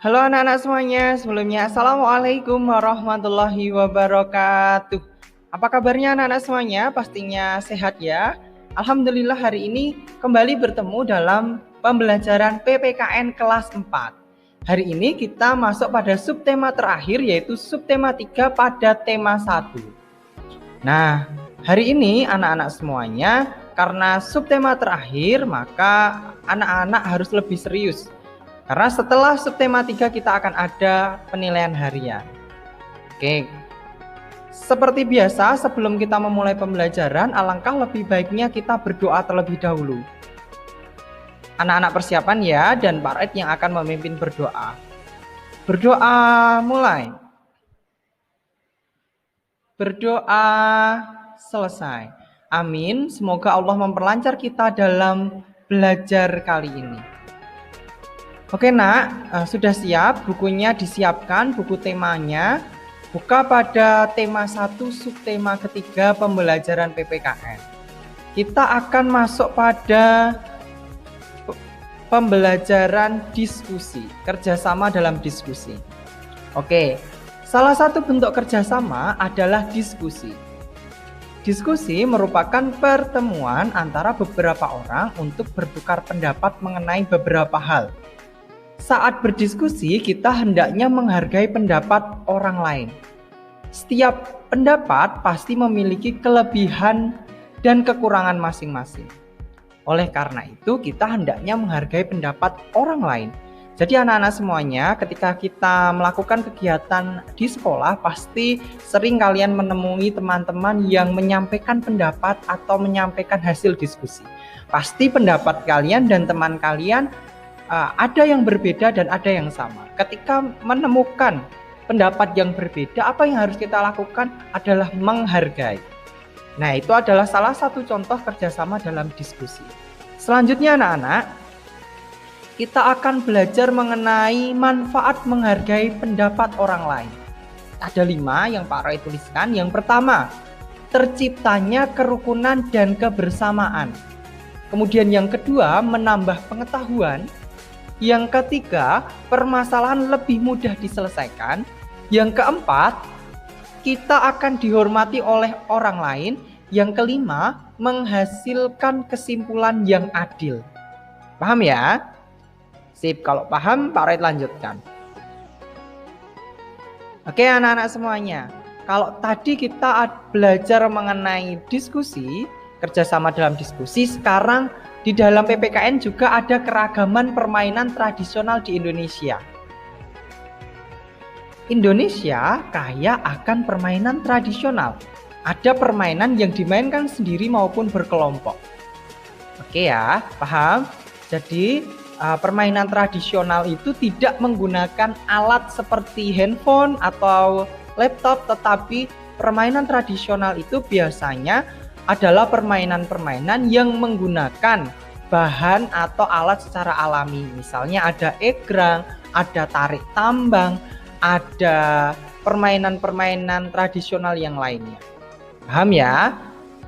Halo anak-anak semuanya, sebelumnya Assalamualaikum warahmatullahi wabarakatuh. Apa kabarnya anak-anak semuanya? Pastinya sehat ya. Alhamdulillah hari ini kembali bertemu dalam pembelajaran PPKN kelas 4. Hari ini kita masuk pada subtema terakhir yaitu subtema 3 pada tema 1. Nah, hari ini anak-anak semuanya karena subtema terakhir maka anak-anak harus lebih serius. Karena setelah subtema 3 kita akan ada penilaian harian. Oke. Seperti biasa, sebelum kita memulai pembelajaran, alangkah lebih baiknya kita berdoa terlebih dahulu. Anak-anak persiapan ya, dan Pak Red yang akan memimpin berdoa. Berdoa mulai. Berdoa selesai. Amin. Semoga Allah memperlancar kita dalam belajar kali ini. Oke nak, sudah siap, bukunya disiapkan, buku temanya. Buka pada tema 1 subtema ketiga pembelajaran PPKN. Kita akan masuk pada pembelajaran diskusi, kerjasama dalam diskusi. Oke, salah satu bentuk kerjasama adalah diskusi. Diskusi merupakan pertemuan antara beberapa orang untuk bertukar pendapat mengenai beberapa hal. Saat berdiskusi, kita hendaknya menghargai pendapat orang lain. Setiap pendapat pasti memiliki kelebihan dan kekurangan masing-masing. Oleh karena itu, kita hendaknya menghargai pendapat orang lain. Jadi anak-anak semuanya, ketika kita melakukan kegiatan di sekolah, pasti sering kalian menemui teman-teman yang menyampaikan pendapat atau menyampaikan hasil diskusi. Pasti pendapat kalian dan teman kalian ada yang berbeda dan ada yang sama. Ketika menemukan pendapat yang berbeda, apa yang harus kita lakukan adalah menghargai. Nah, itu adalah salah satu contoh kerjasama dalam diskusi. Selanjutnya anak-anak, kita akan belajar mengenai manfaat menghargai pendapat orang lain. Ada 5 yang Pak Roy tuliskan. Yang pertama, terciptanya kerukunan dan kebersamaan. Kemudian yang kedua, menambah pengetahuan. Yang ketiga, permasalahan lebih mudah diselesaikan. Yang keempat, kita akan dihormati oleh orang lain. Yang kelima, menghasilkan kesimpulan yang adil. Paham ya? Sip, kalau paham, Pak Red lanjutkan. Oke anak-anak semuanya, kalau tadi kita belajar mengenai diskusi, kerjasama dalam diskusi, sekarang di dalam PPKN juga ada keragaman permainan tradisional di Indonesia. Indonesia kaya akan permainan tradisional. Ada permainan yang dimainkan sendiri maupun berkelompok. Oke ya, paham? Jadi permainan tradisional itu tidak menggunakan alat seperti handphone atau laptop, tetapi permainan tradisional itu biasanya adalah permainan-permainan yang menggunakan bahan atau alat secara alami. Misalnya ada egrang, ada tarik tambang, ada permainan-permainan tradisional yang lainnya. Paham ya?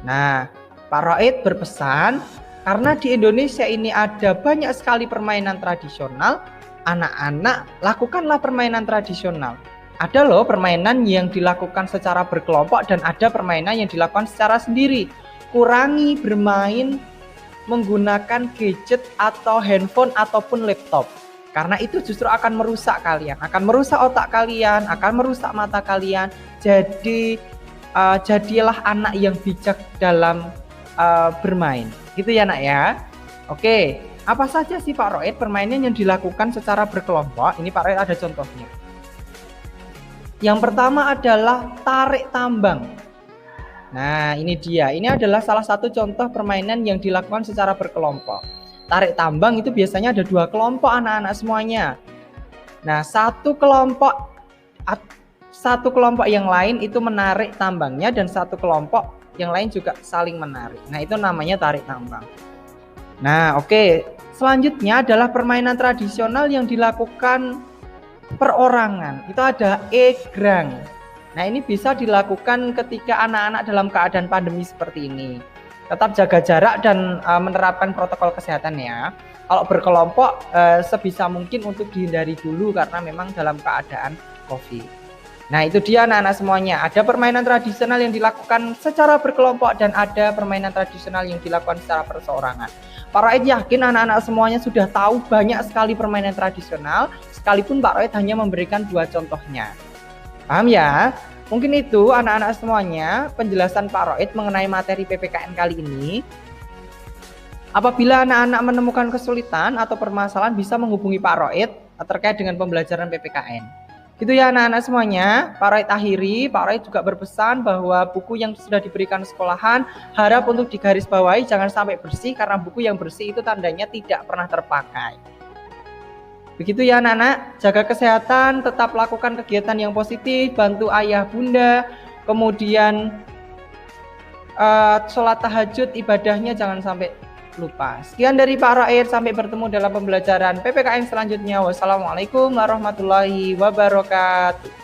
Nah, Pak Roid berpesan, karena di Indonesia ini ada banyak sekali permainan tradisional, anak-anak lakukanlah permainan tradisional. Ada loh permainan yang dilakukan secara berkelompok dan ada permainan yang dilakukan secara sendiri. Kurangi bermain menggunakan gadget atau handphone ataupun laptop. Karena itu justru akan merusak kalian, akan merusak otak kalian, akan merusak mata kalian. Jadi jadilah anak yang bijak dalam bermain. Gitu ya nak ya. Oke, apa saja sih Pak Roid permainan yang dilakukan secara berkelompok? Ini Pak Roid ada contohnya. Yang pertama adalah tarik tambang. Nah, ini dia. Ini adalah salah satu contoh permainan yang dilakukan secara berkelompok. Tarik tambang itu biasanya ada 2 kelompok anak-anak semuanya. Nah, satu kelompok yang lain itu menarik tambangnya dan satu kelompok yang lain juga saling menarik. Nah, itu namanya tarik tambang. Nah, oke. Selanjutnya adalah permainan tradisional yang dilakukan perorangan. Itu ada egrang. Nah, ini bisa dilakukan ketika anak-anak dalam keadaan pandemi seperti ini. Tetap jaga jarak dan menerapkan protokol kesehatan ya. Kalau berkelompok sebisa mungkin untuk dihindari dulu karena memang dalam keadaan COVID. Nah itu dia anak-anak semuanya, ada permainan tradisional yang dilakukan secara berkelompok dan ada permainan tradisional yang dilakukan secara perseorangan. Pak Roid yakin anak-anak semuanya sudah tahu banyak sekali permainan tradisional, sekalipun Pak Roid hanya memberikan 2 contohnya. Paham ya? Mungkin itu anak-anak semuanya penjelasan Pak Roid mengenai materi PPKN kali ini. Apabila anak-anak menemukan kesulitan atau permasalahan bisa menghubungi Pak Roid terkait dengan pembelajaran PPKN. Gitu ya anak-anak semuanya, Pak Roid akhiri. Pak Roid juga berpesan bahwa buku yang sudah diberikan sekolahan harap untuk digarisbawahi jangan sampai bersih, karena buku yang bersih itu tandanya tidak pernah terpakai. Begitu ya anak-anak, jaga kesehatan, tetap lakukan kegiatan yang positif, bantu ayah bunda, kemudian sholat tahajud ibadahnya jangan sampai lupa. Sekian dari Pak Roid, sampai bertemu dalam pembelajaran PPKN selanjutnya. Wassalamualaikum warahmatullahi wabarakatuh.